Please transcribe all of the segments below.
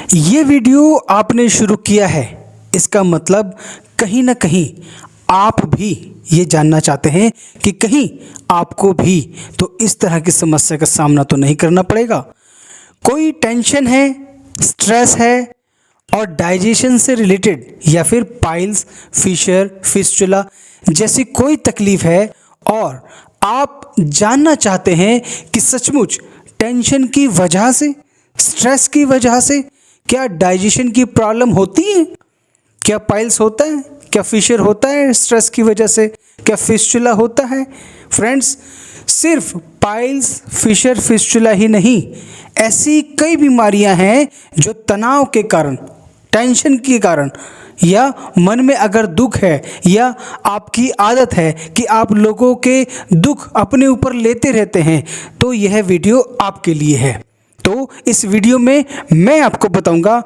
ये वीडियो आपने शुरू किया है, इसका मतलब कहीं ना कहीं आप भी ये जानना चाहते हैं कि कहीं आपको भी तो इस तरह की समस्या का सामना तो नहीं करना पड़ेगा। कोई टेंशन है, स्ट्रेस है और डाइजेशन से रिलेटेड या फिर पाइल्स, फिशर, फिस्चुला जैसी कोई तकलीफ है और आप जानना चाहते हैं कि सचमुच टेंशन की वजह से, स्ट्रेस की वजह से क्या डाइजेशन की प्रॉब्लम होती है, क्या पाइल्स होता है, क्या फिशर होता है स्ट्रेस की वजह से, क्या फिस्चुला होता है। फ्रेंड्स, सिर्फ पाइल्स, फिशर, फिस्चुला ही नहीं, ऐसी कई बीमारियां हैं जो तनाव के कारण, टेंशन के कारण या मन में अगर दुख है या आपकी आदत है कि आप लोगों के दुख अपने ऊपर लेते रहते हैं, तो यह वीडियो आपके लिए है। तो इस वीडियो में मैं आपको बताऊंगा,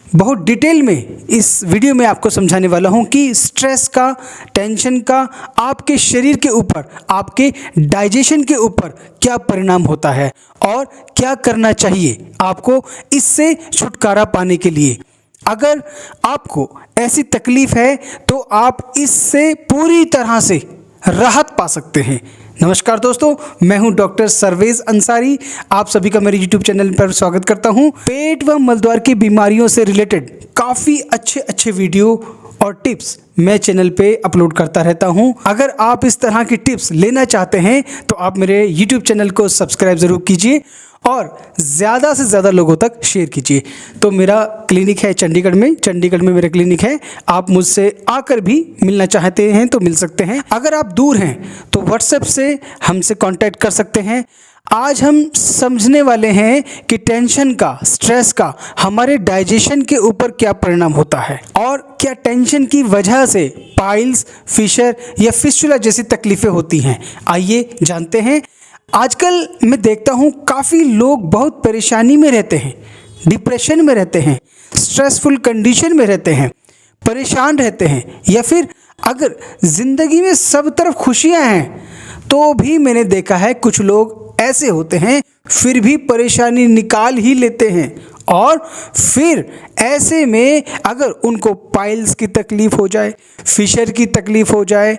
बहुत डिटेल में इस वीडियो में आपको समझाने वाला हूं कि स्ट्रेस का, टेंशन का आपके शरीर के ऊपर, आपके डाइजेशन के ऊपर क्या परिणाम होता है और क्या करना चाहिए आपको इससे छुटकारा पाने के लिए। अगर आपको ऐसी तकलीफ है तो आप इससे पूरी तरह से राहत पा सकते हैं। नमस्कार दोस्तों, मैं हूं डॉक्टर सर्वेज अंसारी। आप सभी का मेरे YouTube चैनल पर स्वागत करता हूं। पेट व मलद्वार की बीमारियों से रिलेटेड काफ़ी अच्छे वीडियो और टिप्स मैं चैनल पे अपलोड करता रहता हूं। अगर आप इस तरह की टिप्स लेना चाहते हैं तो आप मेरे YouTube चैनल को सब्सक्राइब ज़रूर कीजिए और ज़्यादा से ज़्यादा लोगों तक शेयर कीजिए। तो मेरा क्लिनिक है चंडीगढ़ में मेरा क्लिनिक है। आप मुझसे आकर भी मिलना चाहते हैं तो मिल सकते हैं। अगर आप दूर हैं तो व्हाट्सएप से हमसे कांटेक्ट कर सकते हैं। आज हम समझने वाले हैं कि टेंशन का, स्ट्रेस का हमारे डाइजेशन के ऊपर क्या परिणाम होता है और क्या टेंशन की वजह से पाइल्स, फिशर या फिस्चुला जैसी तकलीफ़ें होती हैं। आइए जानते हैं। आजकल मैं देखता हूँ काफ़ी लोग बहुत परेशानी में रहते हैं, डिप्रेशन में रहते हैं, स्ट्रेसफुल कंडीशन में रहते हैं, परेशान रहते हैं, या फिर अगर ज़िंदगी में सब तरफ खुशियाँ हैं तो भी मैंने देखा है कुछ लोग ऐसे होते हैं फिर भी परेशानी निकाल ही लेते हैं। और फिर ऐसे में अगर उनको पाइल्स की तकलीफ़ हो जाए, फिशर की तकलीफ़ हो जाए,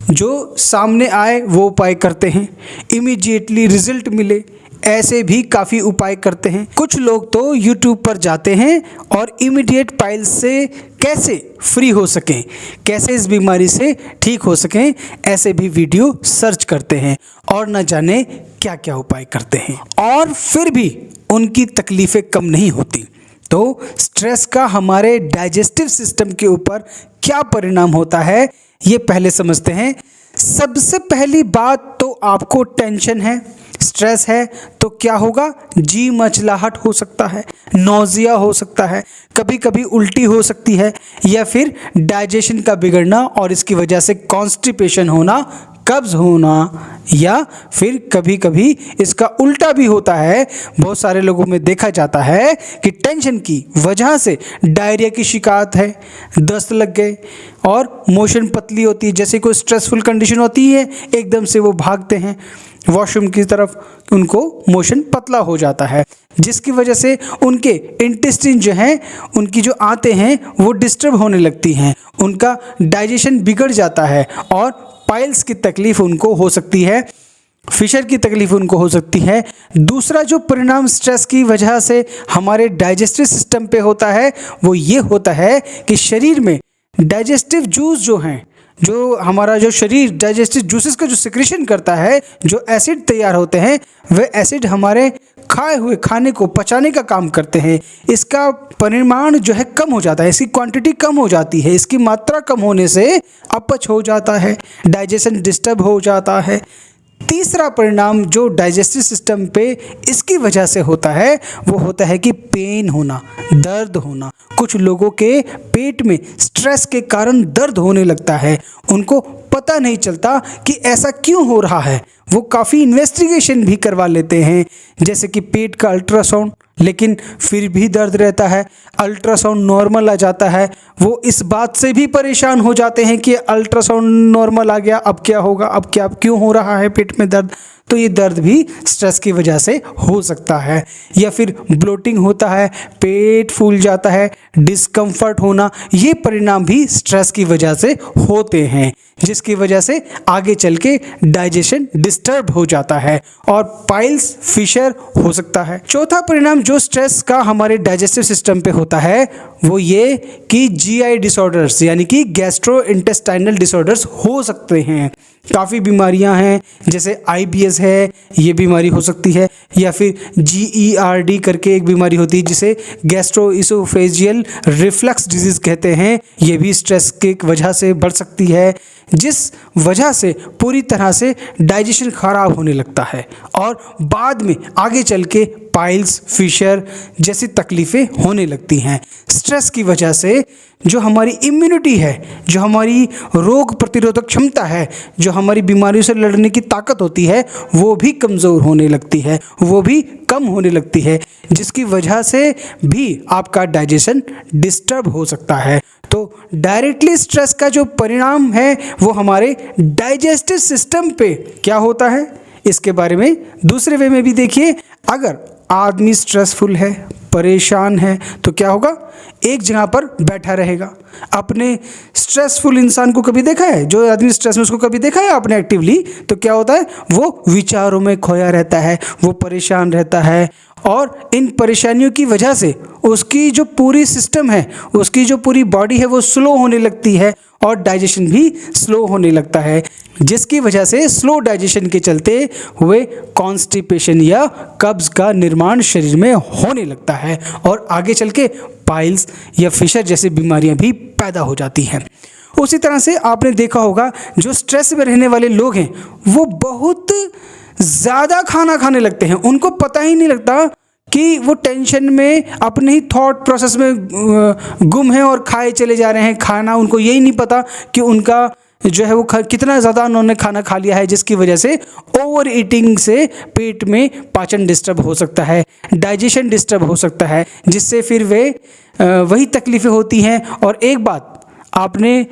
जो सामने आए वो उपाय करते हैं, इमीडिएटली रिजल्ट मिले, ऐसे भी काफ़ी उपाय करते हैं। कुछ लोग तो YouTube पर जाते हैं और इमीडिएट पाइल्स से कैसे फ्री हो सकें, कैसे इस बीमारी से ठीक हो सकें, ऐसे भी वीडियो सर्च करते हैं और न जाने क्या क्या उपाय करते हैं, और फिर भी उनकी तकलीफ़ें कम नहीं होती। तो स्ट्रेस का हमारे डाइजेस्टिव सिस्टम के ऊपर क्या परिणाम होता है ये पहले समझते हैं। सबसे पहली बात तो आपको टेंशन है, स्ट्रेस है तो क्या होगा, जी मचलाहट हो सकता है, नौजिया हो सकता है, कभी कभी उल्टी हो सकती है, या फिर डाइजेशन का बिगड़ना और इसकी वजह से कॉन्स्टिपेशन होना, कब्ज होना, या फिर कभी कभी इसका उल्टा भी होता है। बहुत सारे लोगों में देखा जाता है कि टेंशन की वजह से डायरिया की शिकायत है, दस्त लग गए और मोशन पतली होती है। जैसे कोई स्ट्रेसफुल कंडीशन होती है, एकदम से वो भागते हैं वॉशरूम की तरफ, उनको मोशन पतला हो जाता है, जिसकी वजह से उनके इंटेस्टाइन जो हैं, उनकी जो आंतें हैं वो डिस्टर्ब होने लगती हैं, उनका डाइजेशन बिगड़ जाता है और पाइल्स की तकलीफ़ उनको हो सकती है, फिशर की तकलीफ़ उनको हो सकती है। दूसरा जो परिणाम स्ट्रेस की वजह से हमारे डाइजेस्टिव सिस्टम पे होता है वो ये होता है कि शरीर में डाइजेस्टिव जूस जो हैं, जो हमारा जो शरीर डाइजेस्टिव जूसेस का जो सिक्रेशन करता है, जो एसिड तैयार होते हैं, वे एसिड हमारे खाए हुए खाने को पचाने का काम करते हैं। इसका परिमाण जो है कम हो जाता है, इसकी क्वांटिटी कम हो जाती है, इसकी मात्रा कम होने से अपच हो जाता है, डाइजेशन डिस्टर्ब हो जाता है। तीसरा परिणाम जो डाइजेस्टिव सिस्टम पे इसकी वजह से होता है वो होता है कि पेन होना, दर्द होना। कुछ लोगों के पेट में स्ट्रेस के कारण दर्द होने लगता है, उनको पता नहीं चलता कि ऐसा क्यों हो रहा है। वो काफ़ी इन्वेस्टिगेशन भी करवा लेते हैं, जैसे कि पेट का अल्ट्रासाउंड, लेकिन फिर भी दर्द रहता है। अल्ट्रासाउंड नॉर्मल आ जाता है, वो इस बात से भी परेशान हो जाते हैं कि अल्ट्रासाउंड नॉर्मल आ गया, अब क्या होगा, अब क्या, अब क्यों हो रहा है पेट में दर्द। तो ये दर्द भी स्ट्रेस की वजह से हो सकता है। या फिर ब्लोटिंग होता है, पेट फूल जाता है, डिस्कम्फर्ट होना, ये परिणाम भी स्ट्रेस की वजह से होते हैं, जिसकी वजह से आगे चल के डाइजेशन डिस्टर्ब हो जाता है और पाइल्स, फिशर हो सकता है। चौथा परिणाम जो स्ट्रेस का हमारे डाइजेस्टिव सिस्टम पे होता है वो ये कि जीआई डिसऑर्डर्स यानी कि गैस्ट्रो इंटेस्टाइनल डिसऑर्डर्स हो सकते हैं। काफ़ी बीमारियां हैं, जैसे आईबीएस है, ये बीमारी हो सकती है, या फिर जीईआरडी करके एक बीमारी होती है जिसे गैस्ट्रोइसोफेजियल रिफ्लक्स डिजीज़ कहते हैं। ये भी स्ट्रेस की वजह से बढ़ सकती है, जिस वजह से पूरी तरह से डाइजेशन खराब होने लगता है और बाद में आगे चल के पाइल्स, फिशर जैसी तकलीफ़ें होने लगती हैं। स्ट्रेस की वजह से जो हमारी इम्यूनिटी है, जो हमारी रोग प्रतिरोधक क्षमता है, जो हमारी बीमारियों से लड़ने की ताकत होती है, वो भी कमज़ोर होने लगती है, वो भी कम होने लगती है, जिसकी वजह से भी आपका डाइजेशन डिस्टर्ब हो सकता है। तो डायरेक्टली स्ट्रेस का जो परिणाम है वो हमारे डाइजेस्टिव सिस्टम पे क्या होता है, इसके बारे में दूसरे वे में भी देखिए। अगर आदमी स्ट्रेसफुल है, परेशान है, तो क्या होगा, एक जगह पर बैठा रहेगा। अपने स्ट्रेसफुल इंसान को कभी देखा है, जो आदमी स्ट्रेस में, उसको कभी देखा है आपने एक्टिवली, तो क्या होता है, वो विचारों में खोया रहता है, वो परेशान रहता है और इन परेशानियों की वजह से उसकी जो पूरी सिस्टम है, उसकी जो पूरी बॉडी है वो स्लो होने लगती है और डाइजेशन भी स्लो होने लगता है, जिसकी वजह से स्लो डाइजेशन के चलते हुए कॉन्स्टिपेशन या कब्ज का निर्माण शरीर में होने लगता है और आगे चल के पाइल्स या फिशर जैसी बीमारियां भी पैदा हो जाती हैं। उसी तरह से आपने देखा होगा जो स्ट्रेस में रहने वाले लोग हैं वो बहुत ज़्यादा खाना खाने लगते हैं। उनको पता ही नहीं लगता कि वो टेंशन में अपने ही थॉट प्रोसेस में गुम है और खाए चले जा रहे हैं खाना। उनको यही नहीं पता कि उनका जो है वो कितना ज़्यादा उन्होंने खाना खा लिया है, जिसकी वजह से ओवर ईटिंग से पेट में पाचन डिस्टर्ब हो सकता है, डाइजेशन डिस्टर्ब हो सकता है, जिससे फिर वे वही तकलीफ़ें होती हैं। और एक बात आपने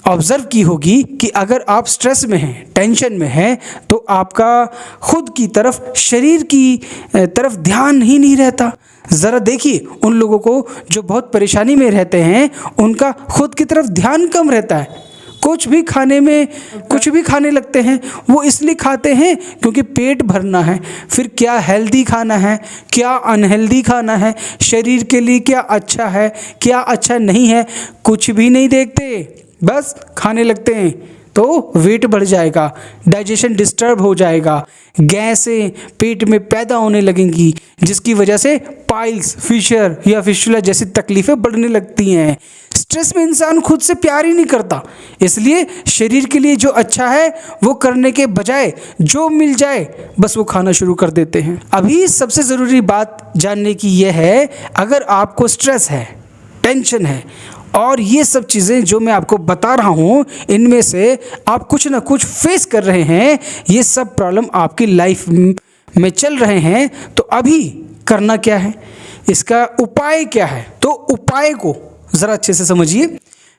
ऑब्ज़र्व की होगी कि अगर आप स्ट्रेस में हैं, टेंशन में हैं, तो आपका खुद की तरफ, शरीर की तरफ ध्यान ही नहीं रहता। ज़रा देखिए उन लोगों को जो बहुत परेशानी में रहते हैं, उनका खुद की तरफ ध्यान कम रहता है। कुछ भी खाने में कुछ भी खाने लगते हैं, वो इसलिए खाते हैं क्योंकि पेट भरना है। फिर क्या हेल्दी खाना है, क्या अनहेल्दी खाना है, शरीर के लिए क्या अच्छा है, क्या अच्छा नहीं है, कुछ भी नहीं देखते, बस खाने लगते हैं। तो वेट बढ़ जाएगा, डाइजेशन डिस्टर्ब हो जाएगा, गैसें पेट में पैदा होने लगेंगी, जिसकी वजह से पाइल्स, फिशर या फिस्टुला जैसी तकलीफ़ें बढ़ने लगती हैं। स्ट्रेस में इंसान खुद से प्यार ही नहीं करता, इसलिए शरीर के लिए जो अच्छा है वो करने के बजाय जो मिल जाए बस वो खाना शुरू कर देते हैं। अभी सबसे ज़रूरी बात जानने की यह है, अगर आपको स्ट्रेस है, टेंशन है और ये सब चीज़ें जो मैं आपको बता रहा हूँ, इनमें से आप कुछ ना कुछ फेस कर रहे हैं, ये सब प्रॉब्लम आपकी लाइफ में चल रहे हैं, तो अभी करना क्या है, इसका उपाय क्या है? तो उपाय को ज़रा अच्छे से समझिए।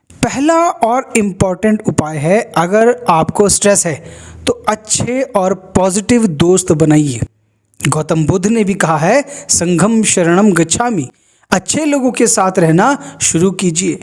पहला और इम्पॉर्टेंट उपाय है, अगर आपको स्ट्रेस है तो अच्छे और पॉजिटिव दोस्त बनाइए। गौतम बुद्ध ने भी कहा है, संघम शरणम गच्छामि। अच्छे लोगों के साथ रहना शुरू कीजिए,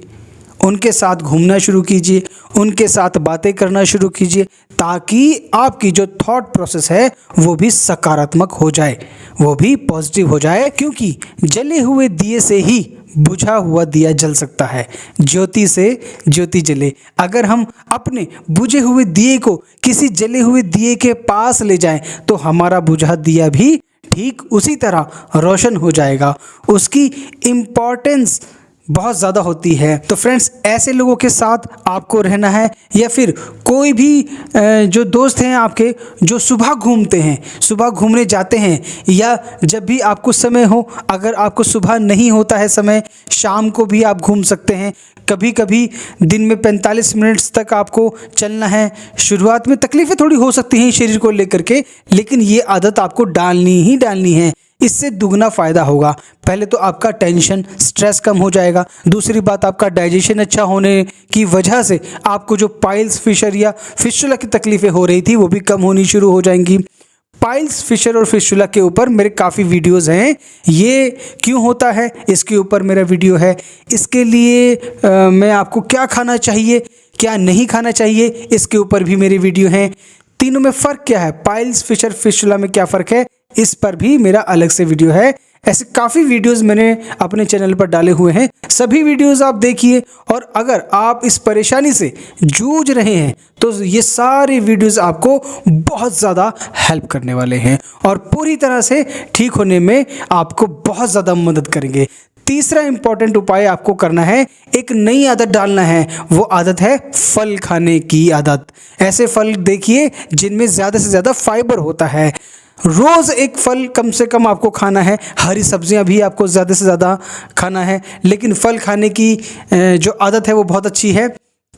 उनके साथ घूमना शुरू कीजिए, उनके साथ बातें करना शुरू कीजिए, ताकि आपकी जो थॉट प्रोसेस है वो भी सकारात्मक हो जाए, वो भी पॉजिटिव हो जाए। क्योंकि जले हुए दिए से ही बुझा हुआ दिया जल सकता है, ज्योति से ज्योति जले। अगर हम अपने बुझे हुए दिए को किसी जले हुए दिए के पास ले जाएं तो हमारा बुझा दिया भी ठीक उसी तरह रोशन हो जाएगा। उसकी इम्पॉर्टेंस बहुत ज़्यादा होती है। तो फ्रेंड्स, ऐसे लोगों के साथ आपको रहना है, या फिर कोई भी जो दोस्त हैं आपके जो सुबह घूमते हैं, सुबह घूमने जाते हैं, या जब भी आपको समय हो, अगर आपको सुबह नहीं होता है समय, शाम को भी आप घूम सकते हैं। कभी कभी दिन में 45 मिनट्स तक आपको चलना है। शुरुआत में तकलीफ़ें थोड़ी हो सकती हैं शरीर को लेकर के, लेकिन ये आदत आपको डालनी ही डालनी है। इससे दुगना फ़ायदा होगा। पहले तो आपका टेंशन, स्ट्रेस कम हो जाएगा। दूसरी बात, आपका डाइजेशन अच्छा होने की वजह से आपको जो पाइल्स, फिशर या फिस्टुला की तकलीफ़ें हो रही थी वो भी कम होनी शुरू हो जाएंगी। पाइल्स, फिशर और फिस्टुला के ऊपर मेरे काफ़ी वीडियोस हैं। ये क्यों होता है इसके ऊपर मेरा वीडियो है। इसके लिए मैं आपको क्या खाना चाहिए, क्या नहीं खाना चाहिए, इसके ऊपर भी मेरे वीडियो हैं। तीनों में फ़र्क क्या है, पाइल्स, फिशर, फिस्टुला में क्या फ़र्क है, इस पर भी मेरा अलग से वीडियो है। ऐसे काफ़ी वीडियोस मैंने अपने चैनल पर डाले हुए हैं, सभी वीडियोस आप देखिए। और अगर आप इस परेशानी से जूझ रहे हैं तो ये सारे वीडियोस आपको बहुत ज़्यादा हेल्प करने वाले हैं और पूरी तरह से ठीक होने में आपको बहुत ज़्यादा मदद करेंगे। तीसरा इंपॉर्टेंट उपाय आपको करना है, एक नई आदत डालना है। वो आदत है फल खाने की आदत। ऐसे फल देखिए जिनमें ज़्यादा से ज़्यादा फाइबर होता है। रोज़ एक फल कम से कम आपको खाना है। हरी सब्जियां भी आपको ज़्यादा से ज़्यादा खाना है, लेकिन फल खाने की जो आदत है वो बहुत अच्छी है।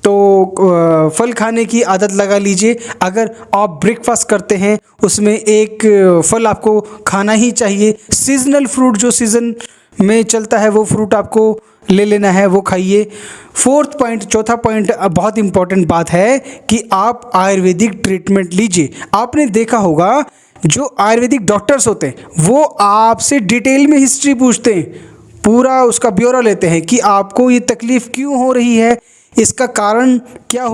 तो फल खाने की आदत लगा लीजिए। अगर आप ब्रेकफास्ट करते हैं उसमें एक फल आपको खाना ही चाहिए। सीजनल फ्रूट जो सीज़न में चलता है वो फ्रूट आपको ले लेना है, वो खाइए। फोर्थ पॉइंट, चौथा पॉइंट बहुत इंपॉर्टेंट बात है कि आप आयुर्वेदिक ट्रीटमेंट लीजिए। आपने देखा होगा जो आयुर्वेदिक डॉक्टर्स होते हैं वो आपसे डिटेल में हिस्ट्री पूछते हैं, पूरा उसका ब्यौरा लेते हैं कि आपको ये तकलीफ़ क्यों हो रही है, इसका कारण क्या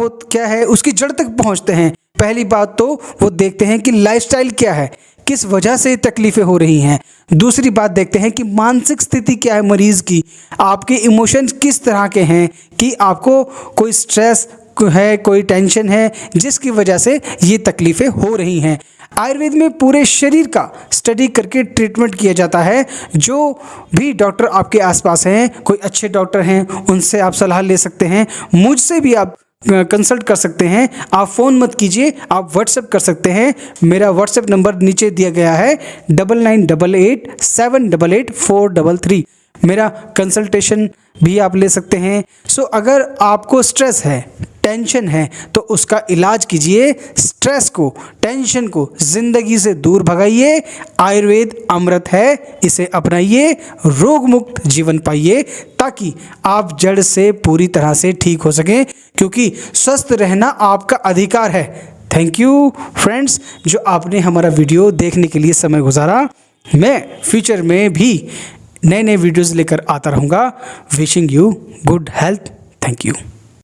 है, उसकी जड़ तक पहुंचते हैं। पहली बात तो वो देखते हैं कि लाइफस्टाइल क्या है, किस वजह से तकलीफ़ें हो रही हैं। दूसरी बात देखते हैं कि मानसिक स्थिति क्या है मरीज़ की, आपके इमोशंस किस तरह के हैं, कि आपको कोई स्ट्रेस है, कोई टेंशन है जिसकी वजह से ये तकलीफ़ें हो रही हैं। आयुर्वेद में पूरे शरीर का स्टडी करके ट्रीटमेंट किया जाता है। जो भी डॉक्टर आपके आसपास हैं, कोई अच्छे डॉक्टर हैं, उनसे आप सलाह ले सकते हैं। मुझसे भी आप कंसल्ट कर सकते हैं। आप फ़ोन मत कीजिए, आप व्हाट्सएप कर सकते हैं। मेरा व्हाट्सएप नंबर नीचे दिया गया है 9988788433। मेरा कंसल्टेशन भी आप ले सकते हैं। सो अगर आपको स्ट्रेस है, टेंशन है, तो उसका इलाज कीजिए। स्ट्रेस को, टेंशन को ज़िंदगी से दूर भगाइए। आयुर्वेद अमृत है, इसे अपनाइए, रोग मुक्त जीवन पाइए ताकि आप जड़ से पूरी तरह से ठीक हो सकें, क्योंकि स्वस्थ रहना आपका अधिकार है। थैंक यू फ्रेंड्स, जो आपने हमारा वीडियो देखने के लिए समय गुजारा। मैं फ्यूचर में भी नए नए वीडियोज़ लेकर आता रहूँगा। Wishing you good health. Thank you.